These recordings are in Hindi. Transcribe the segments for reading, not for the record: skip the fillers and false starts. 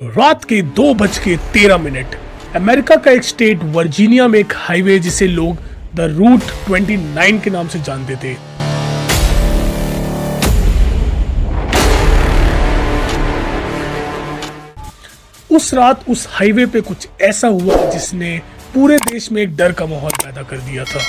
रात के 2:13 अमेरिका का एक स्टेट वर्जीनिया में एक हाईवे जिसे लोग द रूट 29 के नाम से जानते थे। उस रात उस हाईवे पे कुछ ऐसा हुआ जिसने पूरे देश में एक डर का माहौल पैदा कर दिया था।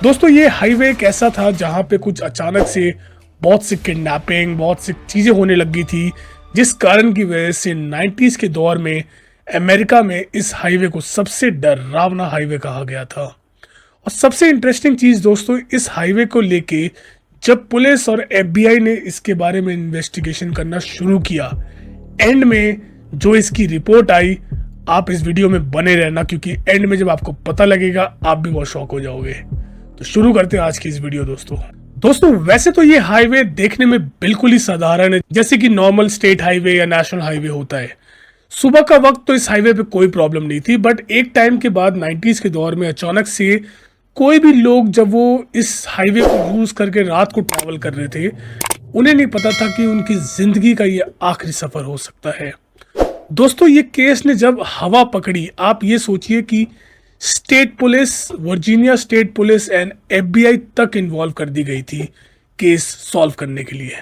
दोस्तों, ये हाईवे एक ऐसा था जहां पे कुछ अचानक से बहुत सी किडनैपिंग, बहुत सी चीजें होने लगी थी, जिस कारण की वजह से 90s के दौर में अमेरिका में इस हाईवे को सबसे डरावना हाईवे कहा गया था। और सबसे इंटरेस्टिंग चीज दोस्तों, इस हाईवे को लेके जब पुलिस और FBI ने इसके बारे में इन्वेस्टिगेशन करना शुरू किया, एंड में जो इसकी रिपोर्ट आई, आप इस वीडियो में बने रहना क्योंकि एंड में जब आपको पता लगेगा आप भी बहुत शॉक हो जाओगे। तो शुरू करते हैं आज की इस वीडियो दोस्तों, वैसे तो ये हाईवे देखने में बिल्कुल ही साधारण है, जैसे कि नॉर्मल स्टेट हाईवे या नेशनल हाईवे होता है। सुबह का वक्त तो इस हाईवे पे कोई प्रॉब्लम नहीं थी, बट एक टाइम के बाद 90s के दौर में अचानक से कोई भी लोग जब वो इस हाईवे को यूज करके रात को ट्रैवल कर रहे थे, उन्हें नहीं पता था कि उनकी जिंदगी का ये आखिरी सफर हो सकता है। दोस्तों, ये केस ने जब हवा पकड़ी, आप ये सोचिए कि state police, Virginia state police and FBI तक इन्वॉल्व कर दी गई थी केस सॉल्व करने के लिए।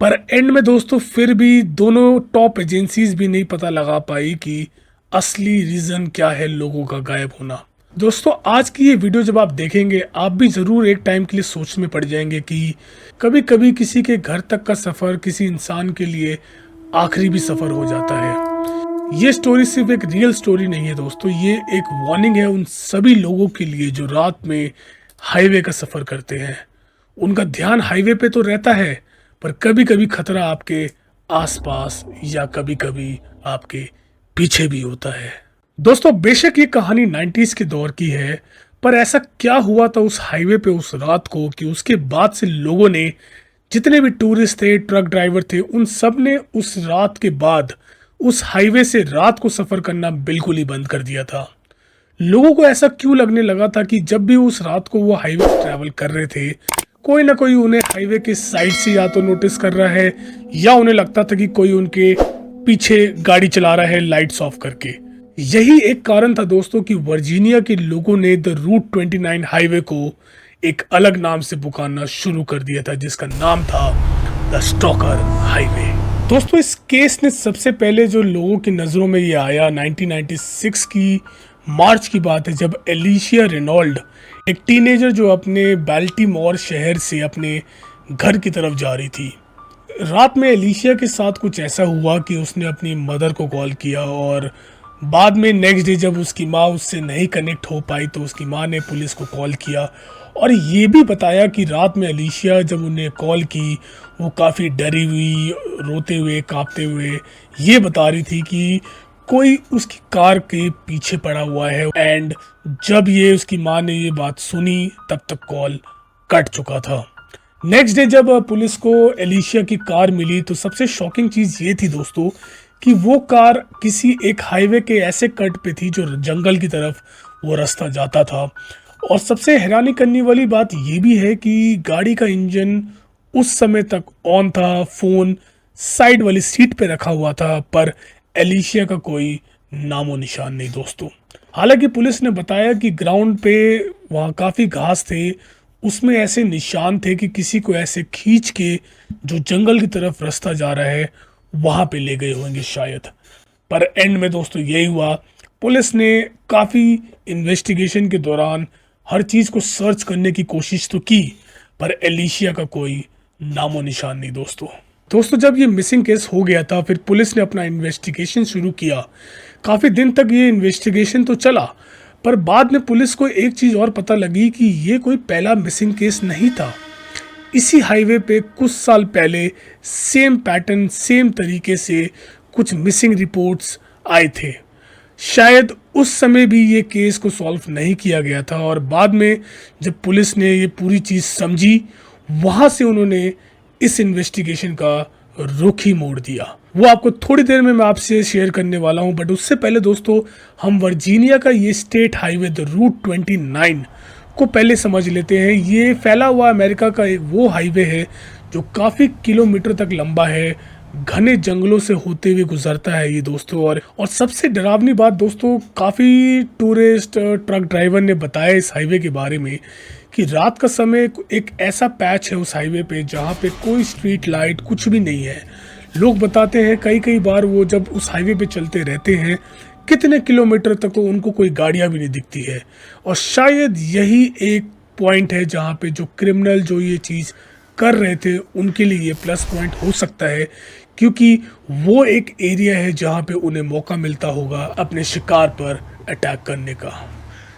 पर एंड में दोस्तों फिर भी दोनों टॉप एजेंसीज भी नहीं पता लगा पाई कि असली रीजन क्या है लोगों का गायब होना। दोस्तों, आज की ये वीडियो जब आप देखेंगे, आप भी जरूर एक टाइम के लिए सोच में पड़ जाएंगे कि कभी कभी किसी के घर तक का सफर किसी इंसान के लिए आखिरी भी सफर हो जाता है। ये स्टोरी सिर्फ एक रियल स्टोरी नहीं है दोस्तों, ये एक वार्निंग है उन सभी लोगों के लिए जो रात में हाईवे का सफर करते हैं। उनका ध्यान हाईवे पे तो रहता है, पर कभी कभी खतरा आपके आसपास या कभी कभी आपके पीछे भी होता है। दोस्तों, बेशक ये कहानी 90s के दौर की है, पर ऐसा क्या हुआ था उस हाईवे पे उस रात को कि उसके बाद से लोगों ने, जितने भी टूरिस्ट थे, ट्रक ड्राइवर थे, उन सब ने उस रात के बाद उस हाईवे से रात को सफर करना बिल्कुल ही बंद कर दिया था। लोगों को ऐसा क्यों लगने लगा था कि जब भी उस रात को वो हाईवे से ट्रैवल कर रहे थे, कोई ना कोई उन्हें हाईवे के साइड से या तो नोटिस कर रहा है या उन्हें लगता था कि कोई उनके पीछे गाड़ी चला रहा है लाइट्स ऑफ करके। यही एक कारण था दोस्तों कि वर्जीनिया के लोगों ने द रूट 29 हाईवे को एक अलग नाम से पुकारना शुरू कर दिया था, जिसका नाम था द स्टॉकर हाईवे। दोस्तों, इस केस ने सबसे पहले जो लोगों की नज़रों में ये आया, 1996 की मार्च की बात है, जब एलिशिया रेनॉल्ड, एक टीनेजर जो अपने बाल्टीमोर शहर से अपने घर की तरफ जा रही थी। रात में एलिशिया के साथ कुछ ऐसा हुआ कि उसने अपनी मदर को कॉल किया और बाद में नेक्स्ट डे जब उसकी माँ उससे नहीं कनेक्ट हो पाई तो उसकी माँ ने पुलिस को कॉल किया और ये भी बताया कि रात में एलिशिया जब उन्हें कॉल की, वो काफ़ी डरी हुई, रोते हुए, कांपते हुए ये बता रही थी कि कोई उसकी कार के पीछे पड़ा हुआ है। एंड जब ये उसकी माँ ने ये बात सुनी, तब तक कॉल कट चुका था। नेक्स्ट डे जब पुलिस को एलिशिया की कार मिली तो सबसे शॉकिंग चीज़ ये थी दोस्तों कि वो कार किसी एक हाईवे के ऐसे कट पे थी जो जंगल की तरफ वो रास्ता जाता था। और सबसे हैरानी करने वाली बात ये भी है कि गाड़ी का इंजन उस समय तक ऑन था, फोन साइड वाली सीट पे रखा हुआ था, पर एलिशिया का कोई नामो निशान नहीं दोस्तों। हालांकि पुलिस ने बताया कि ग्राउंड पे वहाँ काफ़ी घास थे, उसमें ऐसे निशान थे कि किसी को ऐसे खींच के जो जंगल की तरफ रास्ता जा रहा है वहाँ पे ले गए होंगे शायद। पर एंड में दोस्तों यही हुआ, पुलिस ने काफ़ी इन्वेस्टिगेशन के दौरान हर चीज़ को सर्च करने की कोशिश तो की, पर एलिशिया का कोई नामो निशान नहीं दोस्तों, जब ये मिसिंग केस हो गया था, फिर पुलिस ने अपना इन्वेस्टिगेशन शुरू किया। काफ़ी दिन तक ये इन्वेस्टिगेशन तो चला, पर बाद में पुलिस को एक चीज़ और पता लगी कि ये कोई पहला मिसिंग केस नहीं था। इसी हाईवे पे कुछ साल पहले सेम पैटर्न, सेम तरीके से कुछ मिसिंग रिपोर्ट्स आए थे। शायद उस समय भी ये केस को सॉल्व नहीं किया गया था और बाद में जब पुलिस ने ये पूरी चीज़ समझी, वहाँ से उन्होंने इस इन्वेस्टिगेशन का रुख ही मोड़ दिया। वो आपको थोड़ी देर में मैं आपसे शेयर करने वाला हूँ, बट उससे पहले दोस्तों हम वर्जीनिया का ये स्टेट हाईवे द रूट 29 को पहले समझ लेते हैं। ये फैला हुआ अमेरिका का एक वो हाईवे है जो काफ़ी किलोमीटर तक लंबा है, घने जंगलों से होते हुए गुजरता है ये दोस्तों। और सबसे डरावनी बात दोस्तों, काफ़ी टूरिस्ट ट्रक ड्राइवर ने बताया इस हाईवे के बारे में कि रात का समय एक ऐसा पैच है उस हाईवे पे जहाँ पे कोई स्ट्रीट लाइट कुछ भी नहीं है। लोग बताते हैं कई कई बार वो जब उस हाईवे पे चलते रहते हैं कितने किलोमीटर तक तो उनको कोई गाड़ियाँ भी नहीं दिखती है। और शायद यही एक पॉइंट है जहाँ पे जो क्रिमिनल जो ये चीज़ कर रहे थे उनके लिए ये प्लस पॉइंट हो सकता है, क्योंकि वो एक एरिया है जहाँ पे उन्हें मौका मिलता होगा अपने शिकार पर अटैक करने का।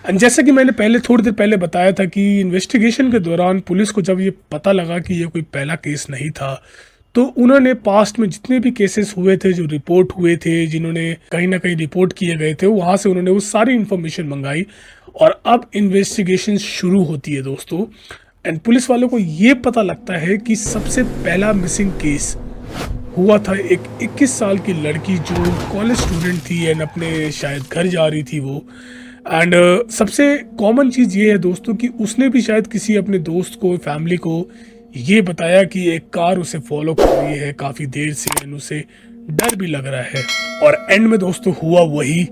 एंड जैसे कि मैंने थोड़ी देर पहले बताया था कि इन्वेस्टिगेशन के दौरान पुलिस को जब ये पता लगा कि ये कोई पहला केस नहीं था, तो उन्होंने पास्ट में जितने भी केसेस हुए थे, जो रिपोर्ट हुए थे, जिन्होंने कहीं ना कहीं रिपोर्ट किए गए थे, वहाँ से उन्होंने वो सारी इन्फॉर्मेशन मंगाई और अब इन्वेस्टिगेशन शुरू होती है दोस्तों। एंड पुलिस वालों को ये पता लगता है कि सबसे पहला मिसिंग केस हुआ था एक 21 साल की लड़की जो कॉलेज स्टूडेंट थी एंड अपने शायद घर जा रही थी वो। एंड सबसे कॉमन चीज़ ये है दोस्तों कि उसने भी शायद किसी अपने दोस्त को, फैमिली को ये बताया कि एक कार उसे फॉलो कर रही है काफ़ी देर से एंड उसे डर भी लग रहा है। और एंड में दोस्तों हुआ वही,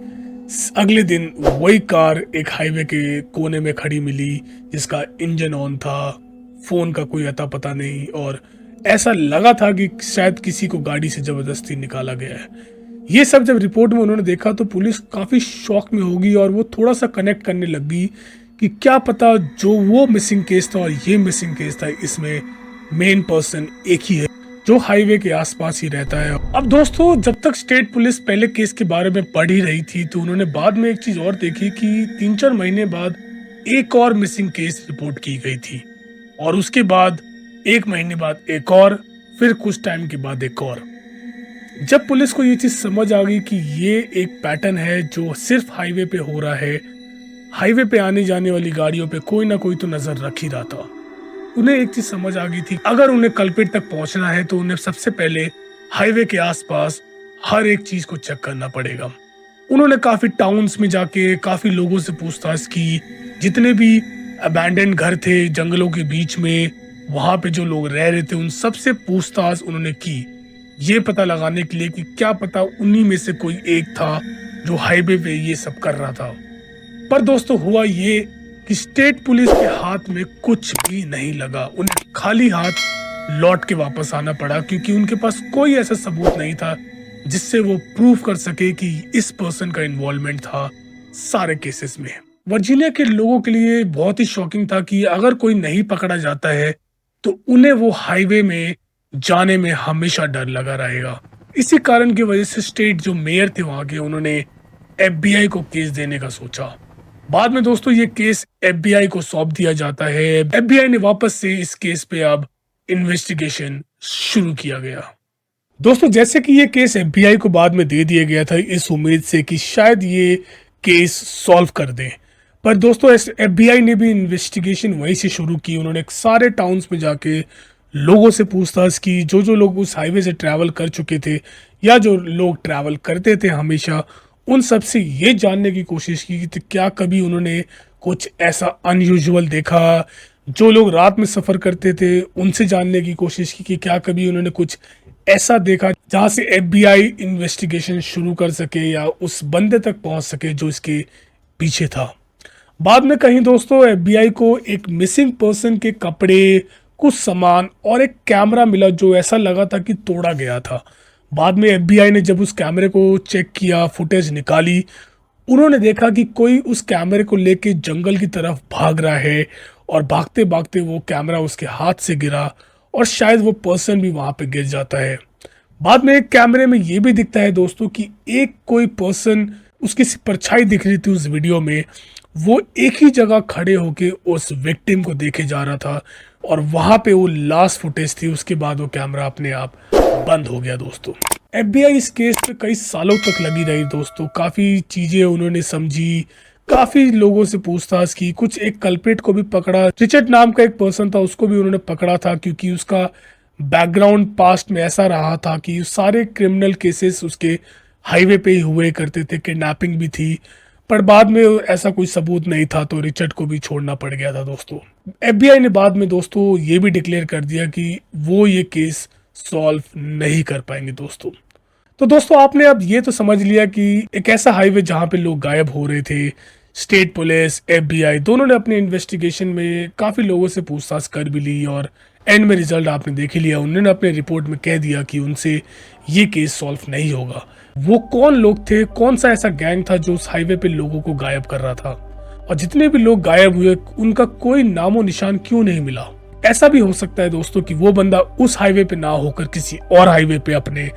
अगले दिन वही कार एक हाईवे के कोने में खड़ी मिली जिसका इंजन ऑन था, फ़ोन का कोई अता पता नहीं, और ऐसा लगा था कि शायद किसी को गाड़ी से ज़बरदस्ती निकाला गया है। ये सब जब रिपोर्ट में उन्होंने देखा तो पुलिस काफ़ी शॉक में होगी और वो थोड़ा सा कनेक्ट करने लगी कि क्या पता जो वो मिसिंग केस था और ये मिसिंग केस था, इसमें मेन पर्सन एक ही है जो हाईवे के आसपास ही रहता है। अब दोस्तों, जब तक स्टेट पुलिस पहले केस के बारे में पढ़ ही रही थी तो उन्होंने बाद में एक चीज़ और देखी कि 3-4 महीने बाद एक और मिसिंग केस रिपोर्ट की गई थी और उसके बाद 1 महीने बाद एक और, फिर कुछ टाइम के बाद एक और। जब पुलिस को ये चीज़ समझ आ गई कि ये एक पैटर्न है जो सिर्फ हाईवे पे हो रहा है, हाईवे पे आने जाने वाली गाड़ियों पे कोई ना कोई तो नज़र रख ही रहा था, उन्हें एक चीज़ समझ आ गई थी अगर उन्हें कल्प्रिट तक पहुंचना है तो उन्हें सबसे पहले हाईवे के आसपास हर एक चीज़ को चेक करना पड़ेगा। उन्होंने काफ़ी टाउन्स में जाके काफ़ी लोगों से पूछताछ की, जितने भी अबैंडन घर थे जंगलों के बीच में, वहाँ पे जो लोग रह रहे थे उन सबसे पूछताछ उन्होंने की, ये पता लगाने के लिए कि क्या पता उन्हीं में से कोई एक था जो हाईवे पे ये सब कर रहा था। पर दोस्तों, हुआ ये कि स्टेट पुलिस के हाथ में कुछ भी नहीं लगा, उन्हें खाली हाथ लौट के वापस आना पड़ा क्योंकि उनके पास कोई ऐसा सबूत नहीं था जिससे वो प्रूव कर सके कि इस पर्सन का इन्वॉल्वमेंट था सारे केसेस में। वर्जीनिया के लोगों के लिए बहुत ही शॉकिंग था कि अगर कोई नहीं पकड़ा जाता है तो उन्हें वो हाईवे में जाने में हमेशा डर लगा रहेगा। इसी कारण की वजह से स्टेट जो मेयर थे वहां के, उन्होंने FBI को केस देने का सोचा। बाद में दोस्तों ये केस FBI को सौंप दिया जाता है। FBI ने वापस से इस केस पे अब इन्वेस्टिगेशन शुरू किया गया। दोस्तों, जैसे कि ये केस FBI को बाद में दे दिया गया था इस उम्मीद से कि शायद ये केस सॉल्व कर दें, पर दोस्तों FBI ने भी इन्वेस्टिगेशन वहीं से शुरू की। उन्होंने सारे टाउन्स में जाके लोगों से पूछताछ की, जो लोग उस हाईवे से ट्रैवल कर चुके थे या जो लोग ट्रैवल करते थे हमेशा, उन सब से ये जानने की कोशिश की कि क्या कभी उन्होंने कुछ ऐसा अनयूजुअल देखा। जो लोग रात में सफ़र करते थे उनसे जानने की कोशिश की कि क्या कभी उन्होंने कुछ ऐसा देखा जहाँ से FBI इन्वेस्टिगेशन शुरू कर सके या उस बंदे तक पहुँच सके जो इसके पीछे था। बाद में कहीं दोस्तों FBI को एक मिसिंग पर्सन के कपड़े, कुछ सामान और एक कैमरा मिला जो ऐसा लगा था कि तोड़ा गया था। बाद में FBI ने जब उस कैमरे को चेक किया, फुटेज निकाली, उन्होंने देखा कि कोई उस कैमरे को लेके जंगल की तरफ भाग रहा है और भागते भागते वो कैमरा उसके हाथ से गिरा और शायद वो पर्सन भी वहाँ पे गिर जाता है। बाद में एक कैमरे में ये भी दिखता है दोस्तों कि एक कोई पर्सन, उसकी परछाई दिख रही थी उस वीडियो में, वो एक ही जगह खड़े होके उस विक्टिम को देखे जा रहा था और वहाँ पे वो लास्ट फुटेज थी। उसके बाद वो कैमरा अपने आप बंद हो गया दोस्तों। FBI इस केस पे कई सालों तक लगी रही दोस्तों, काफ़ी चीज़ें उन्होंने समझी, काफ़ी लोगों से पूछताछ की, कुछ एक कल्प्रिट को भी पकड़ा। रिचर्ड नाम का एक पर्सन था, उसको भी उन्होंने पकड़ा था क्योंकि उसका बैकग्राउंड पास्ट में ऐसा रहा था कि सारे क्रिमिनल केसेस उसके हाईवे पे ही हुए करते थे, किडनैपिंग भी थी, पर बाद में ऐसा कोई सबूत नहीं था तो रिचर्ड को भी छोड़ना पड़ गया था दोस्तों। FBI ने बाद में दोस्तों ये भी डिक्लेयर कर दिया कि वो ये केस सॉल्व नहीं कर पाएंगे दोस्तों। तो दोस्तों आपने अब ये तो समझ लिया कि एक ऐसा हाईवे जहां पे लोग गायब हो रहे थे, स्टेट पुलिस, एफबीआई दोनों ने अपने इन्वेस्टिगेशन में काफ़ी लोगों से पूछताछ कर भी ली और एंड में रिजल्ट आपने देख ही लिया। उन्होंने अपने रिपोर्ट में कह दिया कि उनसे ये केस सॉल्व नहीं होगा। वो कौन लोग थे, कौन सा ऐसा गैंग था जो उस हाईवे पे लोगों को गायब कर रहा था, और जितने भी लोग गायब हुए उनका कोई नामो निशान क्यों नहीं मिला। ऐसा भी हो सकता है दोस्तों कि वो बंदा उस हाईवे पे ना होकर किसी और हाईवे पे अपने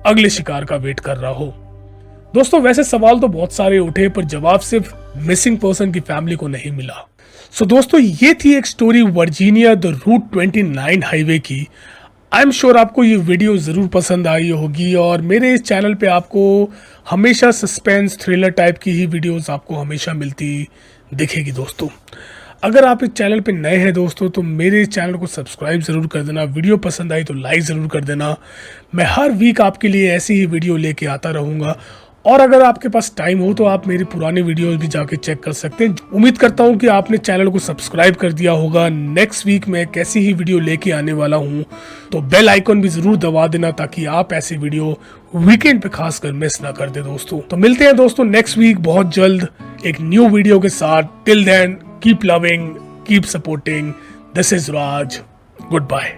अगले शिकार का वेट कर रहा हो। दोस्तों वैसे सवाल तो बहुत सारे उठे पर जवाब सिर्फ मिसिंग पर्सन की फैमिली को नहीं मिला। सो दोस्तों ये थी एक story Virginia the route 29 highway की। आई एम श्योर आपको ये वीडियो ज़रूर पसंद आई होगी और मेरे इस चैनल पे आपको हमेशा सस्पेंस थ्रिलर टाइप की ही वीडियोस आपको हमेशा मिलती दिखेगी दोस्तों। अगर आप इस चैनल पे नए हैं दोस्तों तो मेरे इस चैनल को सब्सक्राइब ज़रूर कर देना, वीडियो पसंद आई तो लाइक ज़रूर कर देना। मैं हर वीक आपके लिए ऐसी ही वीडियो लेके आता रहूँगा और अगर आपके पास टाइम हो तो आप मेरी पुरानी वीडियोस भी जाके चेक कर सकते हैं। उम्मीद करता हूँ कि आपने चैनल को सब्सक्राइब कर दिया होगा। नेक्स्ट वीक मैं कैसी ही वीडियो लेके आने वाला हूँ तो बेल आइकन भी ज़रूर दबा देना ताकि आप ऐसी वीडियो वीकेंड पे खासकर मिस ना कर दे दोस्तों। तो मिलते हैं दोस्तों नेक्स्ट वीक बहुत जल्द एक न्यू वीडियो के साथ। Till then keep loving, keep supporting. This is Raj, good bye.